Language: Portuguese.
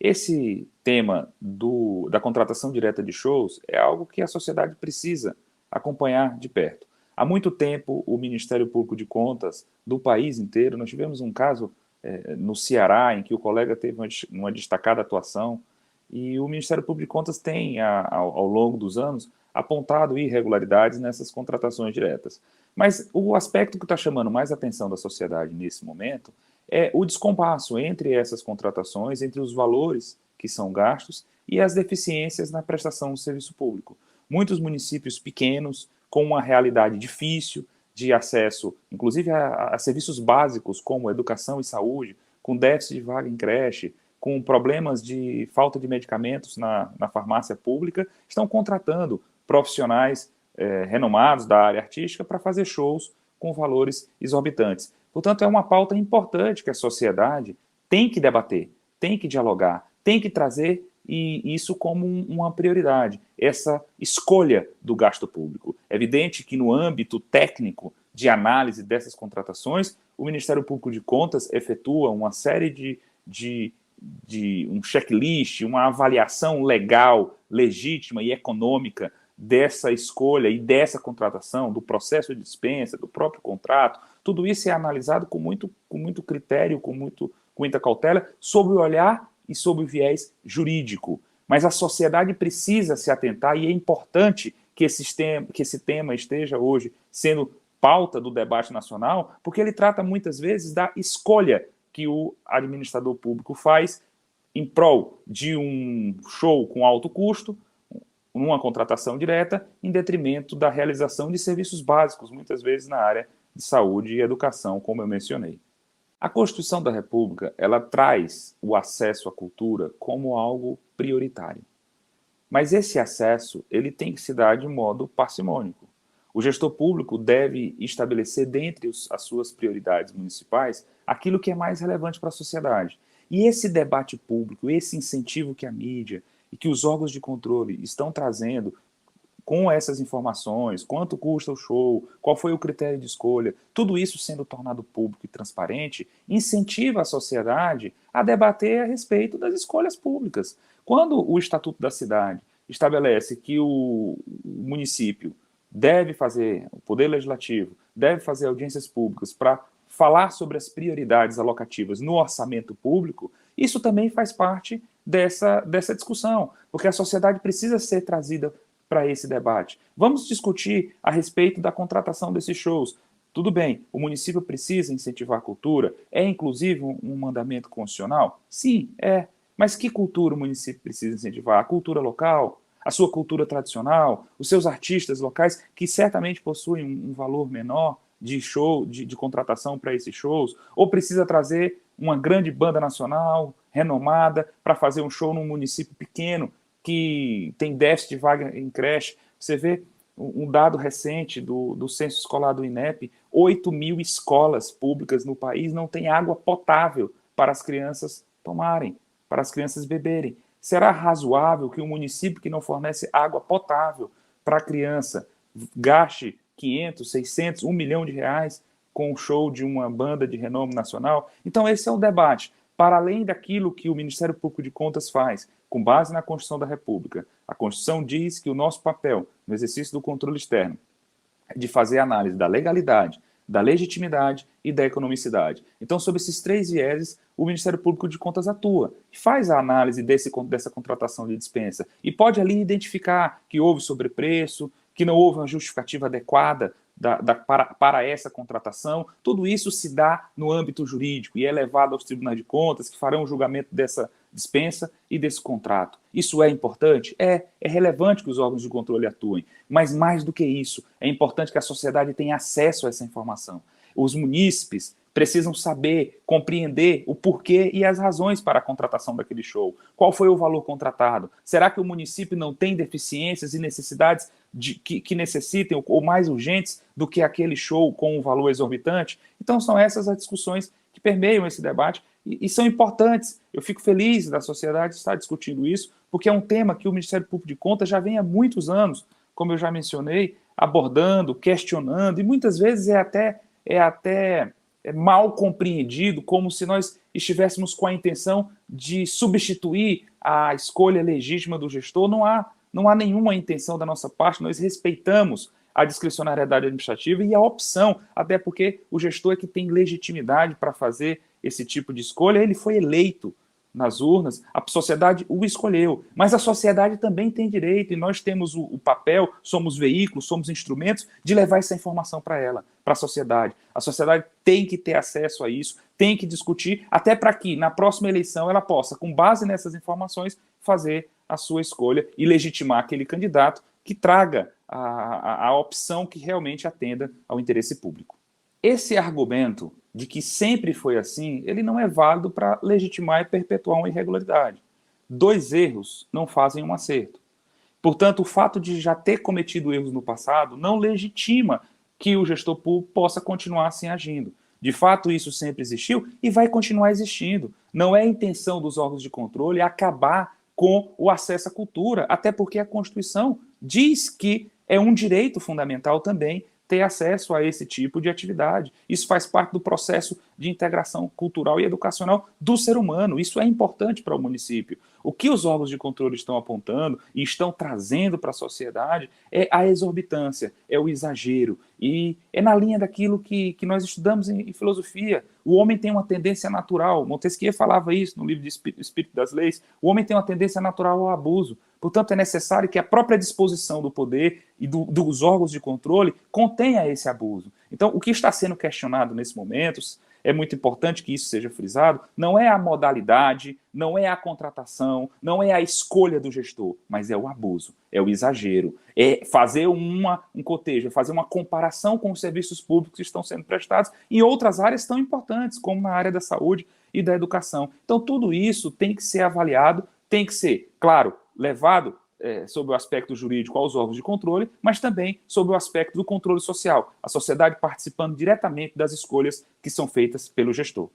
Esse tema da contratação direta de shows é algo que a sociedade precisa acompanhar de perto. Há muito tempo, o Ministério Público de Contas do país inteiro, nós tivemos um caso no Ceará, em que o colega teve uma destacada atuação, e o Ministério Público de Contas tem, ao longo dos anos, apontado irregularidades nessas contratações diretas. Mas o aspecto que está chamando mais atenção da sociedade nesse momento é o descompasso entre essas contratações, entre os valores que são gastos e as deficiências na prestação do serviço público. Muitos municípios pequenos, com uma realidade difícil de acesso, inclusive a serviços básicos como educação e saúde, com déficit de vaga em creche, com problemas de falta de medicamentos na farmácia pública, estão contratando profissionais renomados da área artística para fazer shows com valores exorbitantes. Portanto, é uma pauta importante que a sociedade tem que debater, tem que dialogar, tem que trazer isso como uma prioridade, essa escolha do gasto público. É evidente que no âmbito técnico de análise dessas contratações, o Ministério Público de Contas efetua uma série de um checklist, uma avaliação legal, legítima e econômica dessa escolha e dessa contratação, do processo de dispensa, do próprio contrato. Tudo isso é analisado com muito critério, com muita cautela, sob o olhar e sob o viés jurídico. Mas a sociedade precisa se atentar e é importante que esse tema esteja hoje sendo pauta do debate nacional, porque ele trata muitas vezes da escolha que o administrador público faz em prol de um show com alto custo, numa contratação direta, em detrimento da realização de serviços básicos, muitas vezes na área de saúde e educação, como eu mencionei. A Constituição da República, ela traz o acesso à cultura como algo prioritário. Mas esse acesso, ele tem que se dar de modo parcimônico. O gestor público deve estabelecer, dentre as suas prioridades municipais, aquilo que é mais relevante para a sociedade. E esse debate público, esse incentivo que a mídia e que os órgãos de controle estão trazendo com essas informações, quanto custa o show, qual foi o critério de escolha, tudo isso sendo tornado público e transparente, incentiva a sociedade a debater a respeito das escolhas públicas. Quando o Estatuto da Cidade estabelece que o município deve fazer, o Poder Legislativo deve fazer audiências públicas para falar sobre as prioridades alocativas no orçamento público, isso também faz parte dessa discussão, porque a sociedade precisa ser trazida para esse debate. Vamos discutir a respeito da contratação desses shows. Tudo bem, o município precisa incentivar a cultura, é inclusive um mandamento constitucional? Sim, é. Mas que cultura o município precisa incentivar? A cultura local? A sua cultura tradicional? Os seus artistas locais, que certamente possuem um valor menor de show, de contratação para esses shows? Ou precisa trazer uma grande banda nacional, renomada, para fazer um show num município pequeno, que tem déficit de vaga em creche? Você vê um dado recente do censo escolar do INEP, 8.000 escolas públicas no país não têm água potável para as crianças tomarem, para as crianças beberem. Será razoável que um município que não fornece água potável para a criança gaste 500, 600, 1 milhão de reais com o show de uma banda de renome nacional? Então esse é o debate. Para além daquilo que o Ministério Público de Contas faz, com base na Constituição da República, a Constituição diz que o nosso papel no exercício do controle externo é de fazer análise da legalidade, da legitimidade e da economicidade. Então, sob esses três vieses, o Ministério Público de Contas atua, faz a análise dessa contratação de dispensa e pode ali identificar que houve sobrepreço, que não houve uma justificativa adequada para essa contratação. Tudo isso se dá no âmbito jurídico e é levado aos tribunais de contas, que farão o julgamento dessa dispensa e desse contrato. Isso é importante? É relevante que os órgãos de controle atuem, mas mais do que isso, é importante que a sociedade tenha acesso a essa informação. Os munícipes precisam saber, compreender o porquê e as razões para a contratação daquele show. Qual foi o valor contratado? Será que o município não tem deficiências e necessidades que necessitem ou mais urgentes do que aquele show com um valor exorbitante? Então são essas as discussões que permeiam esse debate e são importantes. Eu fico feliz da sociedade estar discutindo isso, porque é um tema que o Ministério Público de Contas já vem há muitos anos, como eu já mencionei, abordando, questionando, e muitas vezes é até mal compreendido, como se nós estivéssemos com a intenção de substituir a escolha legítima do gestor. Não há nenhuma intenção da nossa parte, nós respeitamos a discricionariedade administrativa e a opção, até porque o gestor é que tem legitimidade para fazer esse tipo de escolha, ele foi eleito nas urnas, a sociedade o escolheu, mas a sociedade também tem direito, e nós temos o papel, somos veículos, somos instrumentos de levar essa informação para ela, para a sociedade. A sociedade tem que ter acesso a isso, tem que discutir, até para que na próxima eleição ela possa, com base nessas informações, fazer a sua escolha e legitimar aquele candidato que traga a opção que realmente atenda ao interesse público. Esse argumento de que sempre foi assim, ele não é válido para legitimar e perpetuar uma irregularidade. 2 erros não fazem um acerto. Portanto, o fato de já ter cometido erros no passado não legitima que o gestor público possa continuar assim agindo. De fato, isso sempre existiu e vai continuar existindo. Não é a intenção dos órgãos de controle acabar com o acesso à cultura, até porque a Constituição diz que é um direito fundamental também ter acesso a esse tipo de atividade. Isso faz parte do processo de integração cultural e educacional do ser humano. Isso é importante para o município. O que os órgãos de controle estão apontando e estão trazendo para a sociedade é a exorbitância, é o exagero. E é na linha daquilo que nós estudamos em filosofia. O homem tem uma tendência natural, Montesquieu falava isso no livro de Espírito das Leis, o homem tem uma tendência natural ao abuso. Portanto, é necessário que a própria disposição do poder e dos órgãos de controle contenha esse abuso. Então, o que está sendo questionado nesse momento, é muito importante que isso seja frisado, não é a modalidade, não é a contratação, não é a escolha do gestor, mas é o abuso, é o exagero, é fazer um cotejo, é fazer uma comparação com os serviços públicos que estão sendo prestados em outras áreas tão importantes, como na área da saúde e da educação. Então, tudo isso tem que ser avaliado, tem que ser, claro, levado sobre o aspecto jurídico aos órgãos de controle, mas também sobre o aspecto do controle social, a sociedade participando diretamente das escolhas que são feitas pelo gestor.